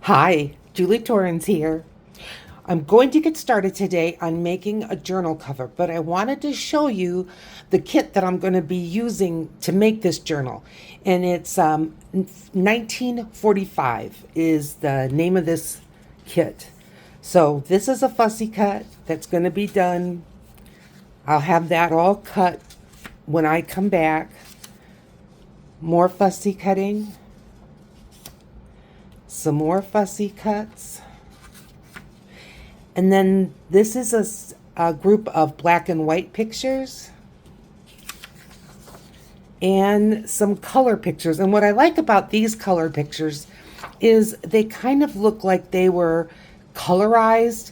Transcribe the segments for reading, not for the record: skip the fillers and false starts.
Hi, Julie Torrens here. I'm going to get started today on making a journal cover, but I wanted to show you the kit that I'm going to be using to make this journal. And it's 1945 is the name of this kit. So this is a fussy cut that's going to be done. I'll have that all cut when I come back. More fussy cutting. Some more fussy cuts. And then this is a group of black and white pictures and some color pictures. And what I like about these color pictures is they kind of look like they were colorized,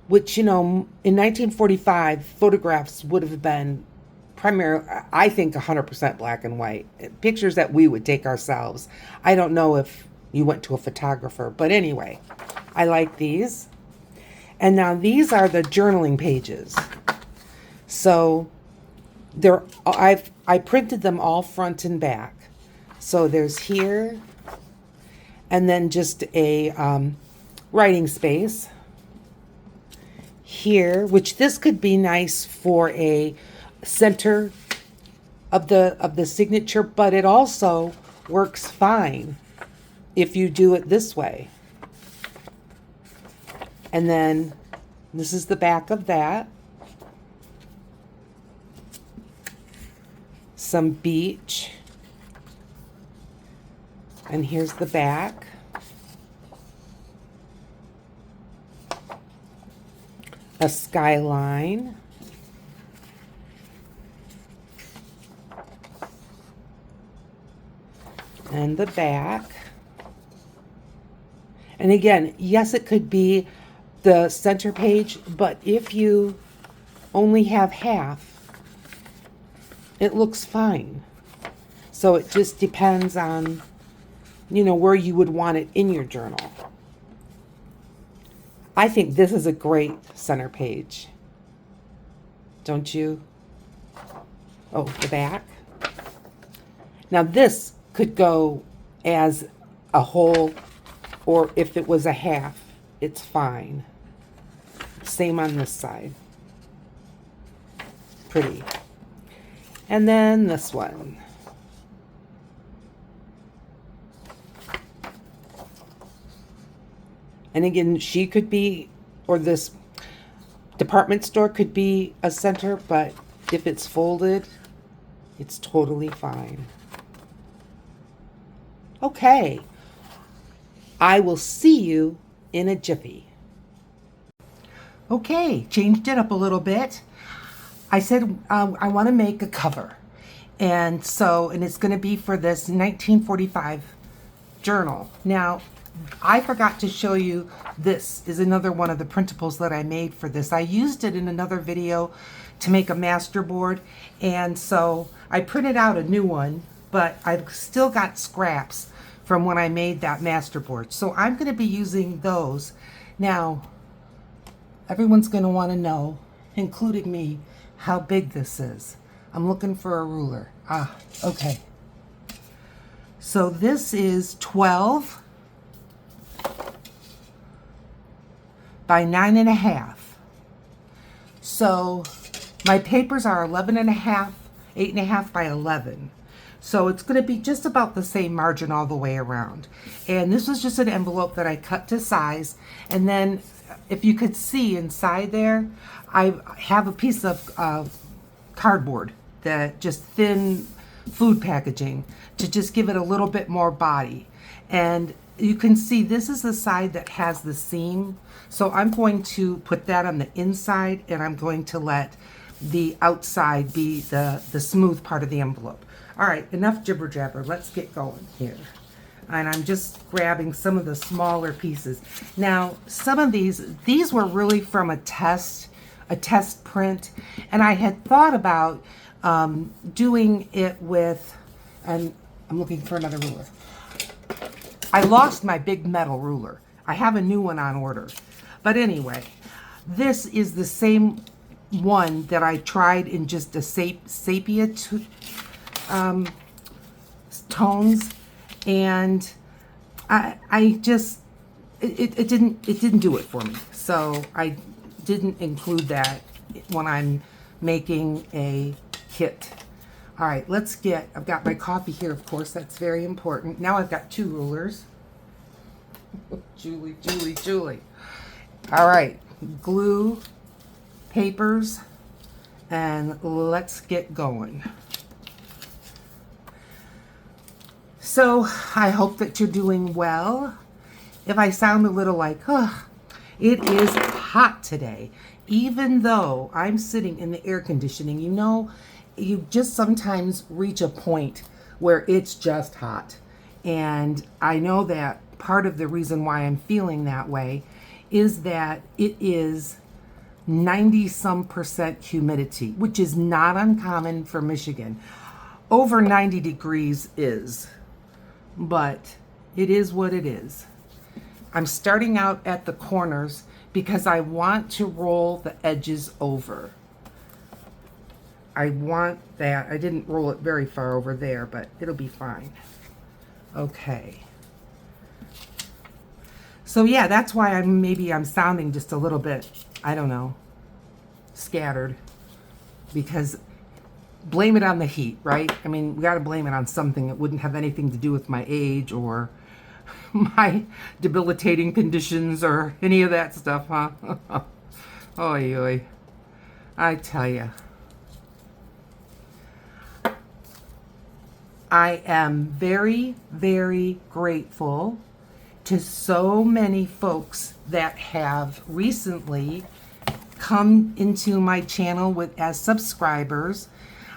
which, you know, in 1945, photographs would have been primarily, I think, 100% black and white. Pictures that we would take ourselves. I don't know if you went to a photographer, but anyway, I like these. And now these are the journaling pages. So I printed them all front and back. So there's here, and then just a writing space here, which this could be nice for a center of the signature, but it also works fine if you do it this way. And then this is the back of that. Some beach. And here's the back. A skyline. And the back. And again, yes, it could be the center page, but if you only have half, it looks fine. So it just depends on, you know, where you would want it in your journal. I think this is a great center page. Don't you? Oh, the back. Now this could go as a whole, or if it was a half, it's fine. Same on this side. Pretty. And then this one. And again, she could be, or this department store could be a center, but if it's folded, it's totally fine. Okay. I will see you in a jiffy. Okay, changed it up a little bit. I said I want to make a cover. And it's going to be for this 1945 journal. Now, I forgot to show you, this is another one of the printables that I made for this. I used it in another video to make a master board. And so I printed out a new one, but I've still got scraps from when I made that master board. So I'm going to be using those. Now, everyone's going to want to know, including me, how big this is. I'm looking for a ruler. Okay. So this is 12 by 9.5. So my papers are 11.5, 8.5 by 11. So it's going to be just about the same margin all the way around. And this was just an envelope that I cut to size. And then if you could see inside there, I have a piece of cardboard, that just thin food packaging, to just give it a little bit more body. And you can see this is the side that has the seam. So I'm going to put that on the inside, and I'm going to let the outside be the smooth part of the envelope. All right, enough jibber jabber. Let's get going here. And I'm just grabbing some of the smaller pieces. Now, some of these were really from a test print, and I had thought about doing it with, and I'm looking for another ruler. I lost my big metal ruler. I have a new one on order. But anyway, this is the same one that I tried in just a sepia tones, and I just it didn't do it for me. So I didn't include that when I'm making a kit. All right, I've got my coffee here, of course, that's very important. Now I've got 2 rulers. Julie. All right, glue, papers, and let's get going. So I hope that you're doing well. If I sound a little like, it is hot today. Even though I'm sitting in the air conditioning, you just sometimes reach a point where it's just hot. And I know that part of the reason why I'm feeling that way is that it is 90-some% humidity, which is not uncommon for Michigan. Over 90 degrees is, but it is what it is. I'm starting out at the corners because I want to roll the edges over. I want that. I didn't roll it very far over there, but it'll be fine. Okay. So yeah, that's why I'm sounding just a little bit, I don't know, scattered, because blame it on the heat, right? I mean, we got to blame it on something that wouldn't have anything to do with my age or my debilitating conditions or any of that stuff, huh? Oy. I tell you. I am very, very grateful to so many folks that have recently come into my channel as subscribers.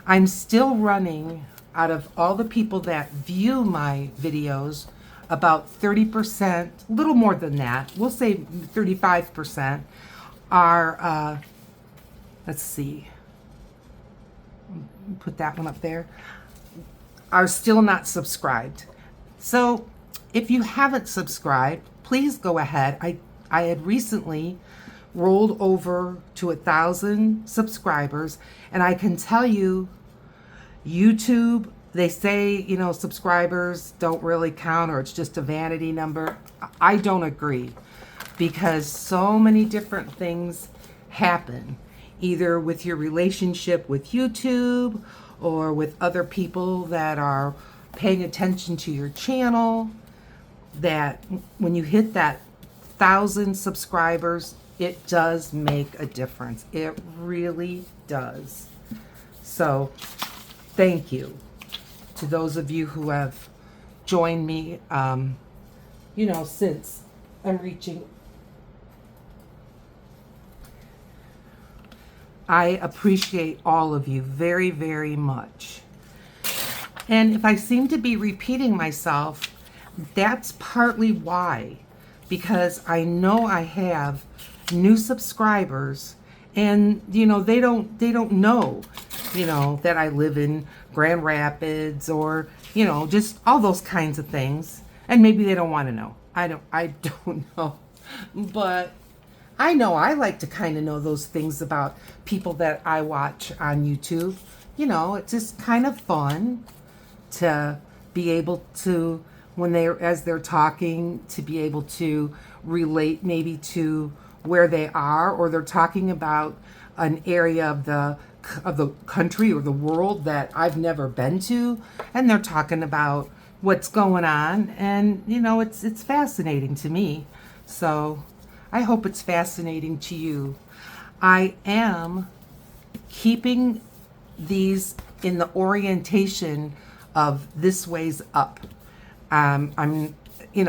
I'm still running, out of all the people that view my videos, about 30%, a little more than that, we'll say 35%, are, let's see, put that one up there, are still not subscribed. So if you haven't subscribed, please go ahead. I had recently rolled over to 1,000 subscribers, and I can tell you, YouTube, they say, subscribers don't really count, or it's just a vanity number. I don't agree, because so many different things happen, either with your relationship with YouTube or with other people that are paying attention to your channel, that when you hit that 1,000 subscribers, it does make a difference. It really does. So thank you to those of you who have joined me, since I'm reaching. I appreciate all of you very, very much. And if I seem to be repeating myself, that's partly why, because I know I have new subscribers, and they don't know that I live in Grand Rapids, or just all those kinds of things, and maybe they don't want to know. I don't know, but I know I like to kind of know those things about people that I watch on YouTube. It's just kind of fun to be able to, as they're talking, to be able to relate maybe to where they are, or they're talking about an area of the country or the world that I've never been to, and they're talking about what's going on, and it's fascinating to me. So I hope it's fascinating to you. I am keeping these in the orientation of this ways up. I'm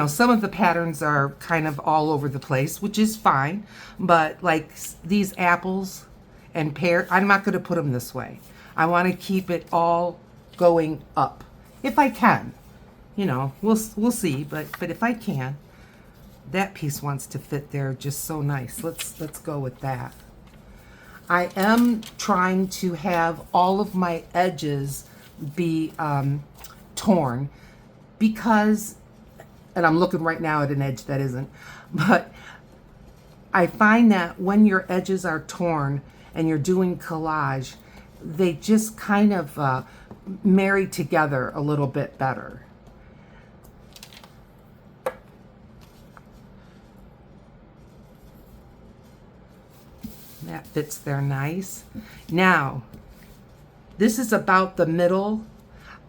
some of the patterns are kind of all over the place, which is fine, but like these apples and pear, I'm not going to put them this way. I want to keep it all going up if I can. We'll see, but if I can. That piece wants to fit there just so nice. Let's go with that. I am trying to have all of my edges be torn, because, and I'm looking right now at an edge that isn't, but I find that when your edges are torn and you're doing collage, they just kind of marry together a little bit better. That fits there nice. Now, this is about the middle.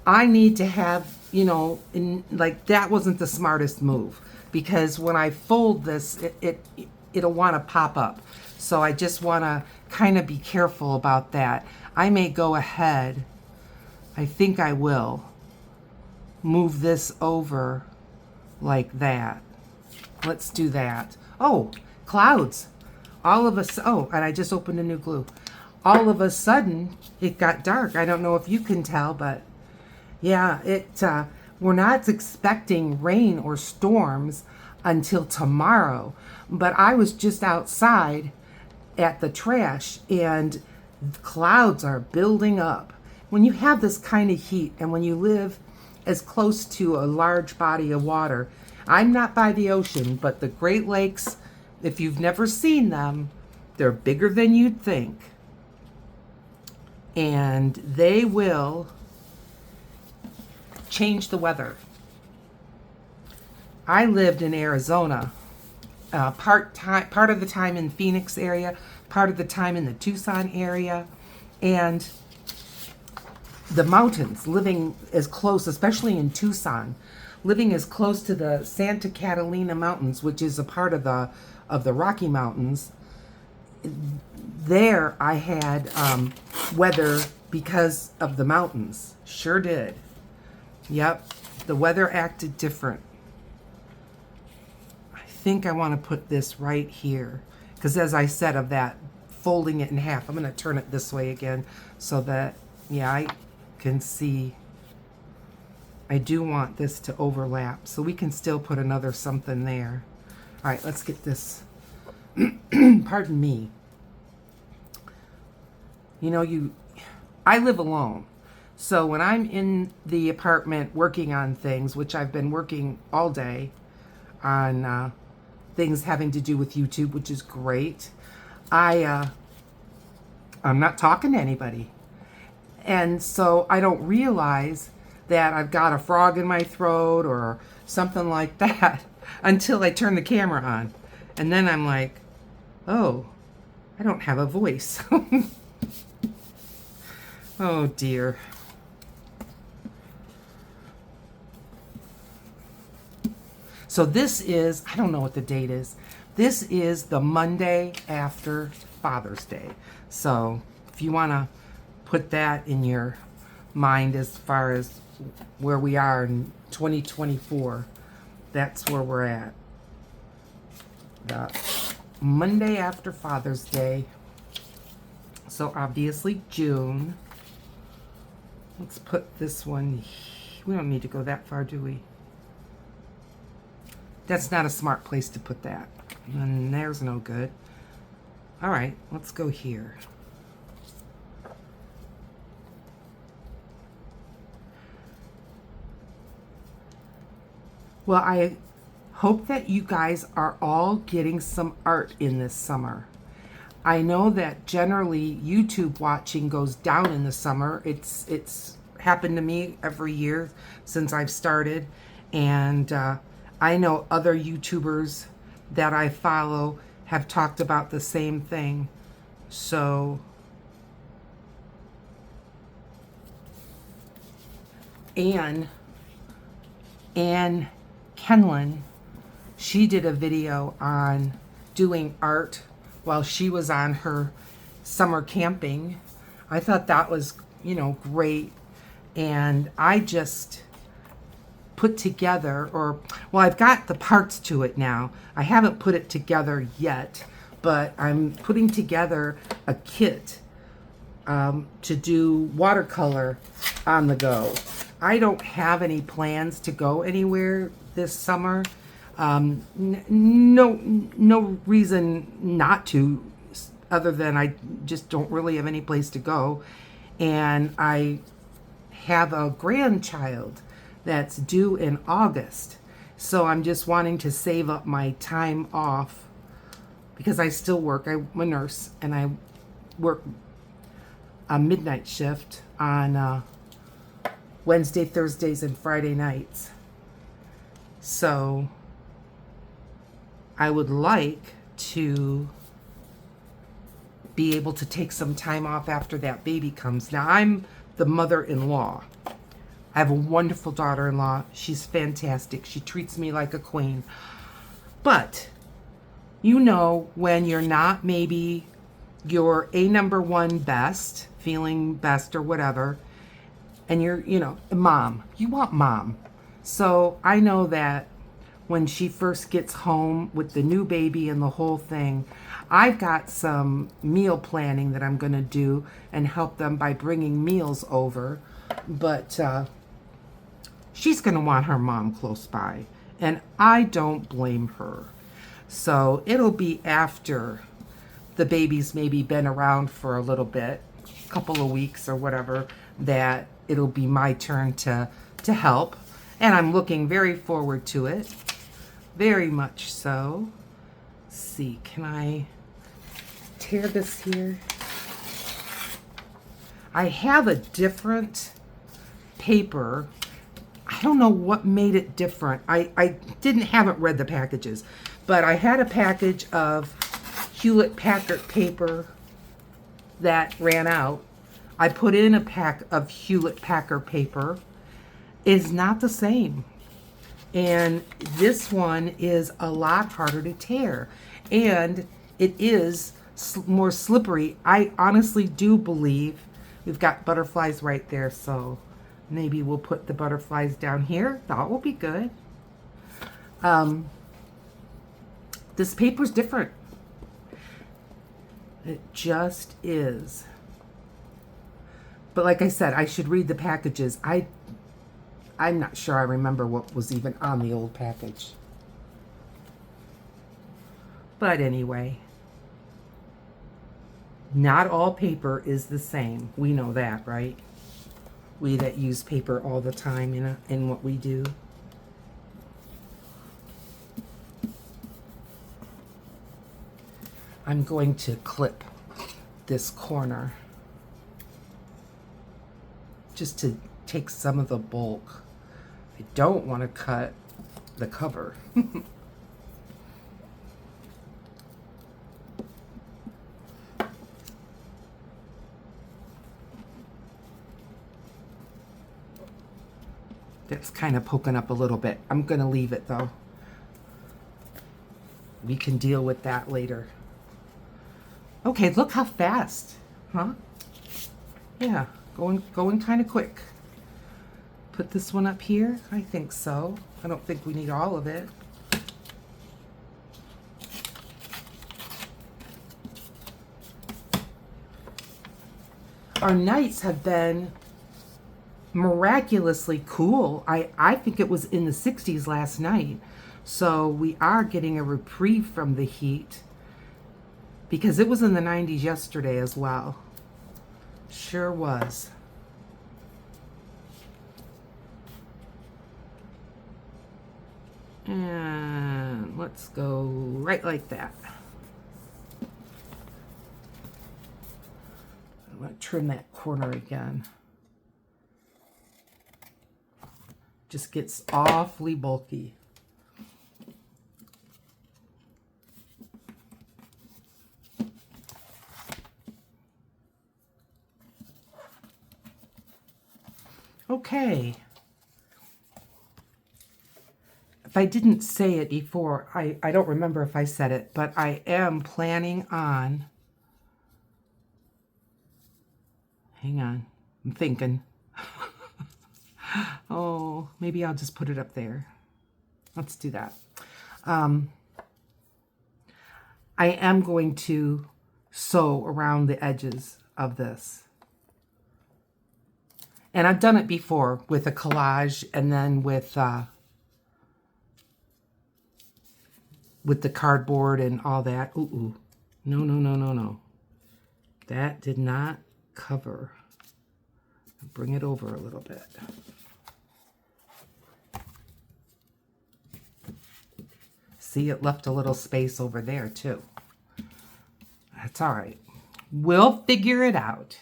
I need to have, like that wasn't the smartest move because when I fold this, it'll want to pop up. So I just want to kind of be careful about that. I may go ahead, I think I will, move this over like that. Let's do that. Oh, clouds. All of us. Oh, and I just opened a new glue. All of a sudden, it got dark. I don't know if you can tell, but yeah, we're not expecting rain or storms until tomorrow. But I was just outside at the trash and clouds are building up. When you have this kind of heat and when you live as close to a large body of water, I'm not by the ocean, but the Great Lakes, if you've never seen them, they're bigger than you'd think. And they will change the weather. I lived in Arizona, part of the time in Phoenix area, part of the time in the Tucson area, and the mountains, living as close, especially in Tucson, living as close to the Santa Catalina Mountains, which is a part of the Rocky Mountains. There I had weather because of the mountains. Sure did. Yep, the weather acted different. I think I want to put this right here because as I said of that, folding it in half, I'm going to turn it this way again so that, yeah, I can see. I do want this to overlap so we can still put another something there. All right, let's get this. Pardon me. I live alone. So when I'm in the apartment working on things, which I've been working all day on things having to do with YouTube, which is great, I'm not talking to anybody. And so I don't realize that I've got a frog in my throat or something like that until I turn the camera on. And then I'm like, oh, I don't have a voice. Oh dear. So this is, I don't know what the date is. This is the Monday after Father's Day. So if you want to put that in your mind as far as where we are in 2024, that's where we're at. The Monday after Father's Day. So obviously June. Let's put this one. We don't need to go that far, do we? That's not a smart place to put that. And there's no good. All right, let's go here. Well, I hope that you guys are all getting some art in this summer. I know that generally YouTube watching goes down in the summer. It's happened to me every year since I've started. And I know other YouTubers that I follow have talked about the same thing. So Anne Kenlin, she did a video on doing art while she was on her summer camping. I thought that was, great. And I just put together, I've got the parts to it now. I haven't put it together yet, but I'm putting together a kit to do watercolor on the go. I don't have any plans to go anywhere this summer. No reason not to, other than I just don't really have any place to go. And I have a grandchild that's due in August. So I'm just wanting to save up my time off because I still work. I'm a nurse and I work a midnight shift on Wednesday, Thursdays, and Friday nights. So I would like to be able to take some time off after that baby comes. Now, I'm the mother-in-law. I have a wonderful daughter-in-law. She's fantastic. She treats me like a queen. But, you know, when you're not maybe your number one best, feeling best or whatever, and you're, you know, mom, you want mom. So I know that when she first gets home with the new baby and the whole thing, I've got some meal planning that I'm going to do and help them by bringing meals over. But she's going to want her mom close by. And I don't blame her. So it'll be after the baby's maybe been around for a little bit, a couple of weeks or whatever, that it'll be my turn to help. And I'm looking very forward to it. Very much so. Let's see, can I tear this here? I have a different paper. I don't know what made it different. I haven't read the packages, but I had a package of Hewlett-Packard paper that ran out. I put in a pack of Hewlett-Packard paper. It's not the same. And this one is a lot harder to tear. And it is more slippery. I honestly do believe we've got butterflies right there. So maybe we'll put the butterflies down here. That will be good. This paper's different. It just is. But like I said, I should read the packages. I'm not sure I remember what was even on the old package. But anyway, not all paper is the same. We know that, right? We that use paper all the time in what we do. I'm going to clip this corner just to take some of the bulk. I don't want to cut the cover. That's kind of poking up a little bit. I'm going to leave it though. We can deal with that later. Okay, look how fast, huh? Yeah, going kind of quick. Put this one up here. I think so. I don't think we need all of it. Our nights have been miraculously cool. I think it was in the 60s last night. So we are getting a reprieve from the heat, because it was in the 90s yesterday as well. Sure was. And let's go right like that. I'm going to trim that corner again. Just gets awfully bulky. Okay. If I didn't say it before, I don't remember if I said it, but I am planning on, hang on, I'm thinking. Oh, maybe I'll just put it up there. Let's do that. I am going to sew around the edges of this. And I've done it before with a collage and then with the cardboard and all that. Ooh. No. That did not cover. Bring it over a little bit. See, it left a little space over there too. That's all right. We'll figure it out.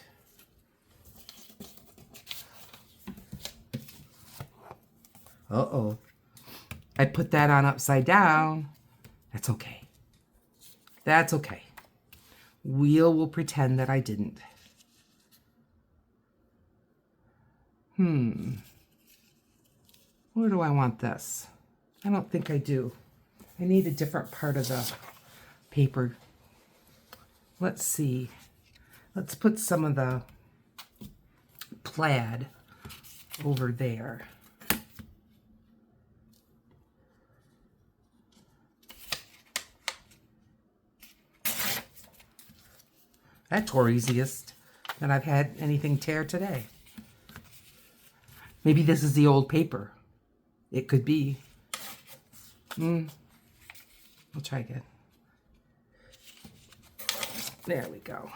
Uh-oh. I put that on upside down. That's okay. That's okay. We'll pretend that I didn't. Where do I want this? I don't think I do. I need a different part of the paper. Let's see. Let's put some of the plaid over there. That tore easiest than I've had anything tear today. Maybe this is the old paper. It could be. We'll try again. There we go.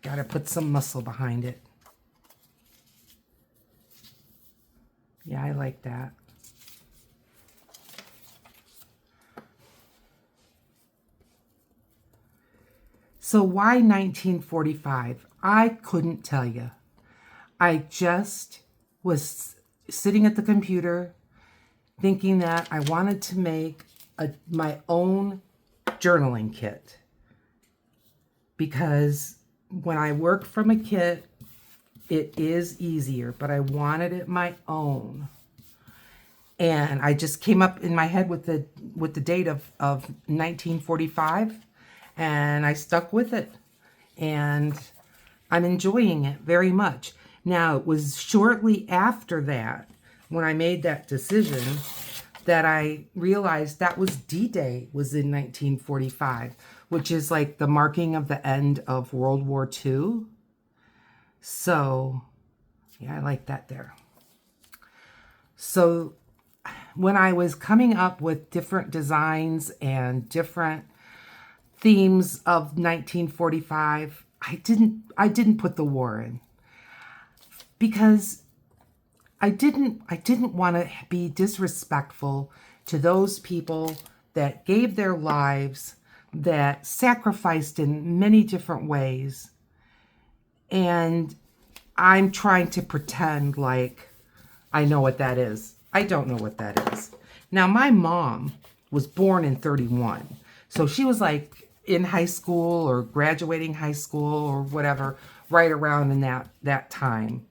Gotta put some muscle behind it. Yeah, I like that. So why 1945? I couldn't tell you. I just was sitting at the computer thinking that I wanted to make my own journaling kit. Because when I work from a kit, it is easier, but I wanted it my own. And I just came up in my head with the date of 1945, and I stuck with it. And I'm enjoying it very much. Now, it was shortly after that, when I made that decision, that I realized that was D-Day was in 1945, which is like the marking of the end of World War II. So, yeah, I like that there. So, when I was coming up with different designs and different themes of 1945, I didn't put the war in, because I didn't want to be disrespectful to those people that gave their lives, that sacrificed in many different ways. And I'm trying to pretend like I know what that is. I don't know what that is. Now, my mom was born in 31. So she was like in high school or graduating high school or whatever, right around in that time.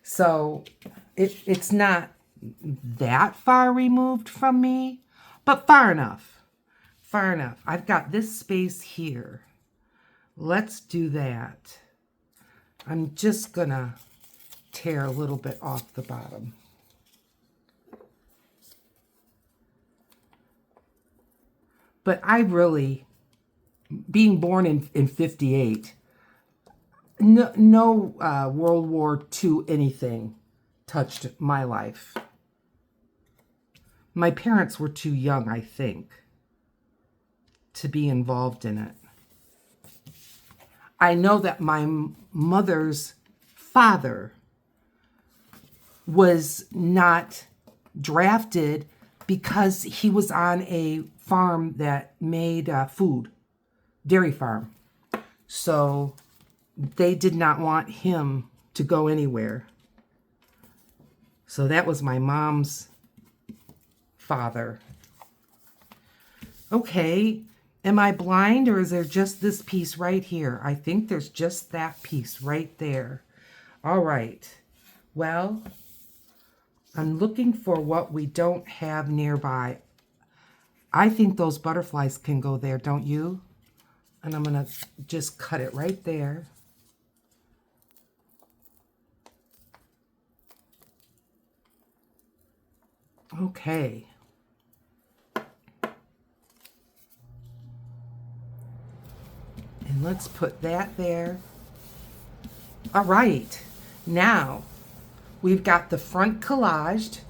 So it's not that far removed from me, but far enough. Far enough. I've got this space here. Let's do that. I'm just gonna tear a little bit off the bottom. But I really, being born in 58, no World War II anything touched my life. My parents were too young, I think, to be involved in it. I know that my mother's father was not drafted because he was on a farm that made food, dairy farm. So they did not want him to go anywhere. So that was my mom's father. Okay, am I blind, or is there just this piece right here? I think there's just that piece right there. All right. Well, I'm looking for what we don't have nearby. I think those butterflies can go there, don't you? And I'm going to just cut it right there. Okay. And let's put that there. All right. Now, we've got the front collaged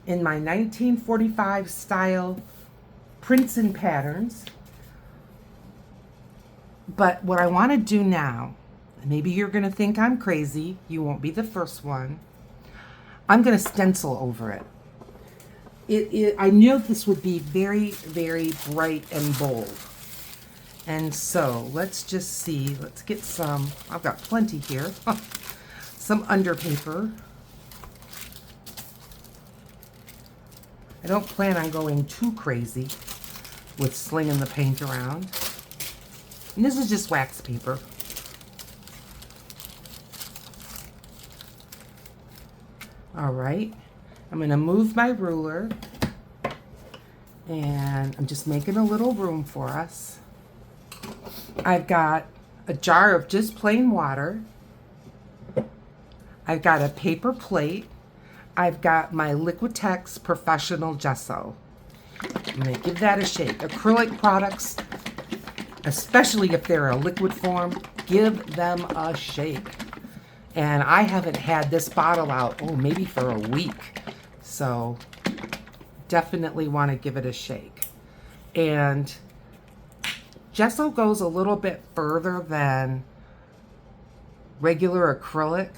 in my 1945 style prints and patterns. But what I want to do now, maybe you're going to think I'm crazy. You won't be the first one. I'm going to stencil over it. I knew this would be very, very bright and bold. And so let's just see. Let's get some. I've got plenty here. Some underpaper. I don't plan on going too crazy with slinging the paint around. And this is just wax paper. All right, I'm gonna move my ruler, and I'm just making a little room for us. I've got a jar of just plain water. I've got a paper plate. I've got my Liquitex Professional Gesso. I'm gonna give that a shake. Acrylic products, especially if they're a liquid form, give them a shake. And I haven't had this bottle out, maybe for a week. So definitely want to give it a shake. And gesso goes a little bit further than regular acrylic,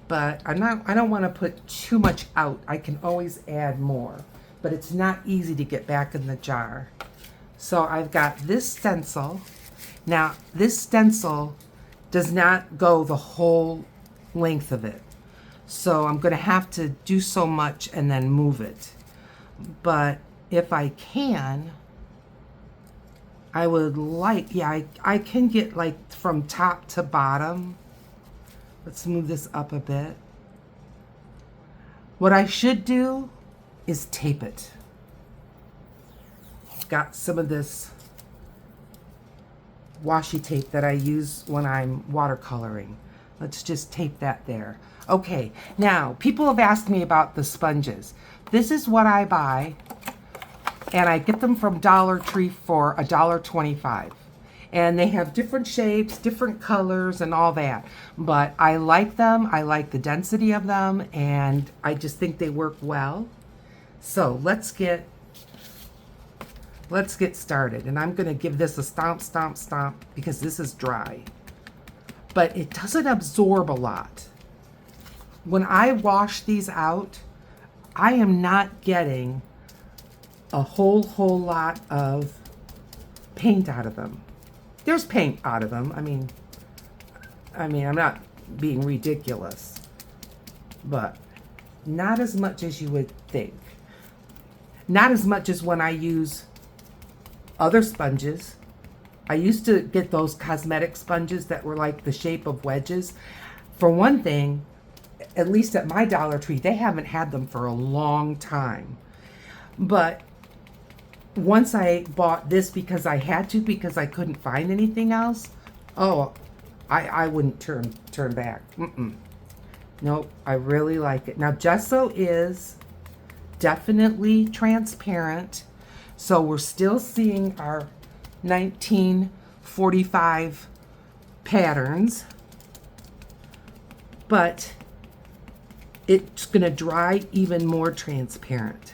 but I don't want to put too much out. I can always add more, but it's not easy to get back in the jar. So I've got this stencil. Now, this stencil does not go the whole length of it. So I'm going to have to do so much and then move it. But if I can, I would like, I can get like from top to bottom. Let's move this up a bit. What I should do is tape it. I've got some of this washi tape that I use when I'm watercoloring. Let's just tape that there. Okay, now people have asked me about the sponges. This is what I buy, and I get them from Dollar Tree for $1.25. And they have different shapes, different colors, and all that. But I like them. I like the density of them, and I just think they work well. So let's get started. And I'm going to give this a stomp, stomp, stomp because this is dry. But it doesn't absorb a lot. When I wash these out, I am not getting a whole lot of paint out of them. There's paint out of them. I mean, I'm not being ridiculous, but not as much as you would think. Not as much as when I use other sponges. I used to get those cosmetic sponges that were like the shape of wedges. For one thing, at least at my Dollar Tree, they haven't had them for a long time. But once I bought this because I had to, because I couldn't find anything else, I wouldn't turn back. Nope, I really like it. Now, gesso is definitely transparent, so we're still seeing our 1945 patterns, but it's going to dry even more transparent.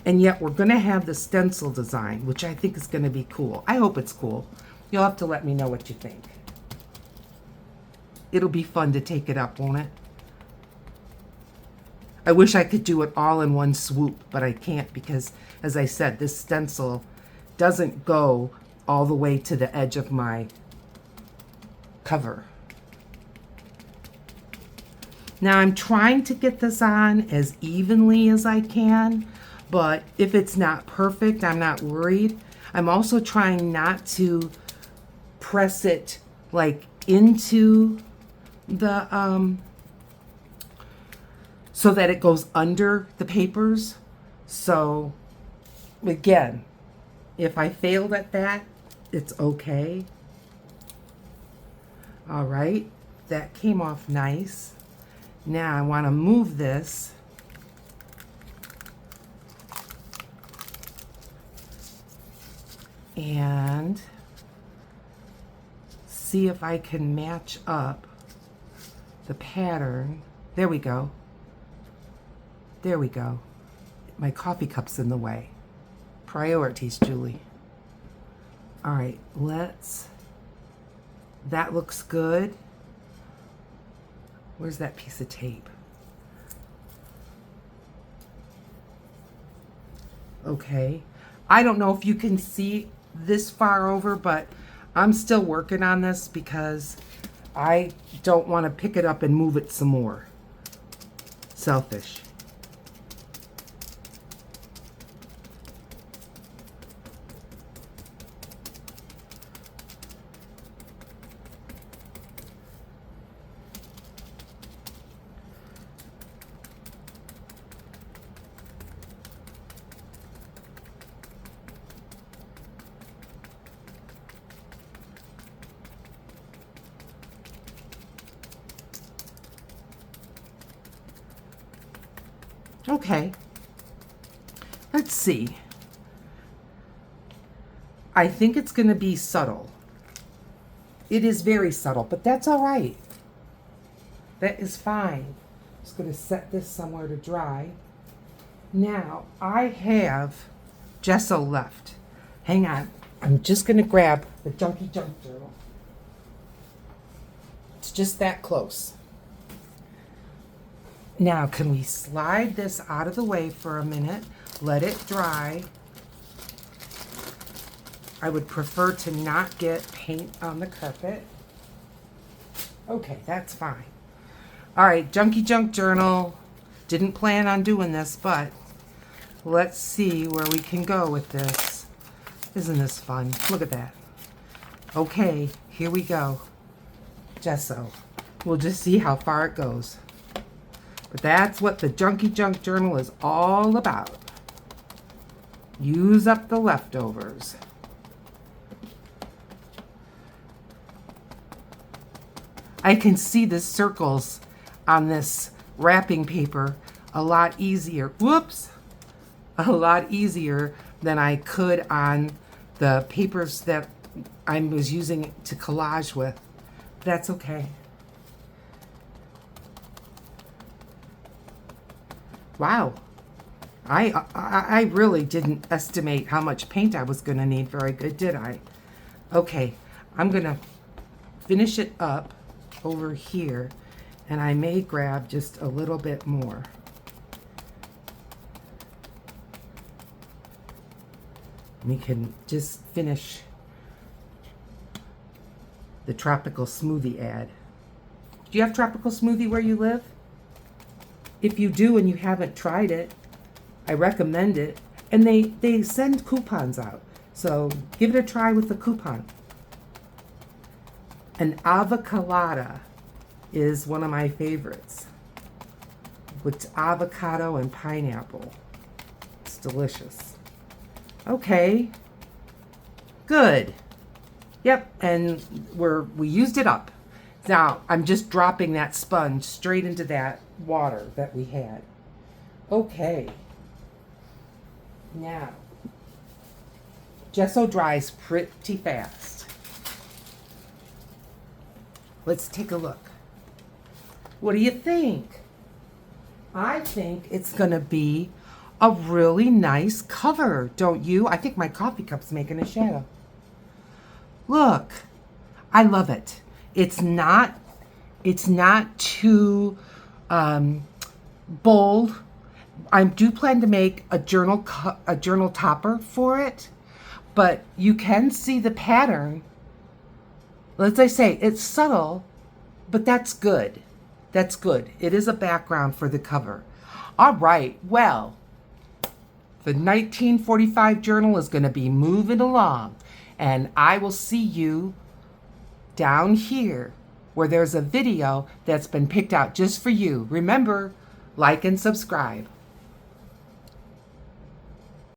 And yet we're going to have the stencil design, which I think is going to be cool. I hope it's cool. You'll have to let me know what you think. It'll be fun to take it up, won't it? I wish I could do it all in one swoop, but I can't because, as I said, this stencil doesn't go all the way to the edge of my cover. Now I'm trying to get this on as evenly as I can, but if it's not perfect, I'm not worried. I'm also trying not to press it like into the, so that it goes under the papers. So again, if I failed at that, it's okay. All right, that came off nice. Now I want to move this and see if I can match up the pattern. There we go. There we go. My coffee cup's in the way. Priorities, Julie. All right, that looks good. Where's that piece of tape? Okay. I don't know if you can see this far over, but I'm still working on this because I don't want to pick it up and move it some more. Selfish. Okay. Let's see. I think it's going to be subtle. It is very subtle, but that's all right. That is fine. Just going to set this somewhere to dry. Now, I have gesso left. Hang on. I'm just going to grab the Junky Junk Journal. It's just that close. Now, can we slide this out of the way for a minute? Let it dry. I would prefer to not get paint on the carpet. Okay, that's fine. All right, Junky Junk Journal. Didn't plan on doing this, but let's see where we can go with this. Isn't this fun? Look at that. Okay, here we go. Gesso. We'll just see how far it goes. But that's what the Junky Junk Journal is all about. Use up the leftovers. I can see the circles on this wrapping paper a lot easier. Whoops! A lot easier than I could on the papers that I was using to collage with. That's okay. Wow. I really didn't estimate how much paint I was going to need very good, did I? Okay, I'm going to finish it up over here, and I may grab just a little bit more. We can just finish the tropical smoothie ad. Do you have tropical smoothie where you live? If you do and you haven't tried it, I recommend it. And they send coupons out. So give it a try with the coupon. An avocado is one of my favorites. With avocado and pineapple. It's delicious. Okay. Good. Yep, and we used it up. Now, I'm just dropping that sponge straight into that water that we had. Okay. Now, gesso dries pretty fast. Let's take a look. What do you think? I think it's going to be a really nice cover, don't you? I think my coffee cup's making a shadow. Look, I love it. It's not too bold. I do plan to make a journal topper for it, but you can see the pattern. As I say, it's subtle, but that's good. That's good. It is a background for the cover. All right, well, the 1945 journal is going to be moving along, and I will see you down here where there's a video that's been picked out just for you. Remember, like and subscribe.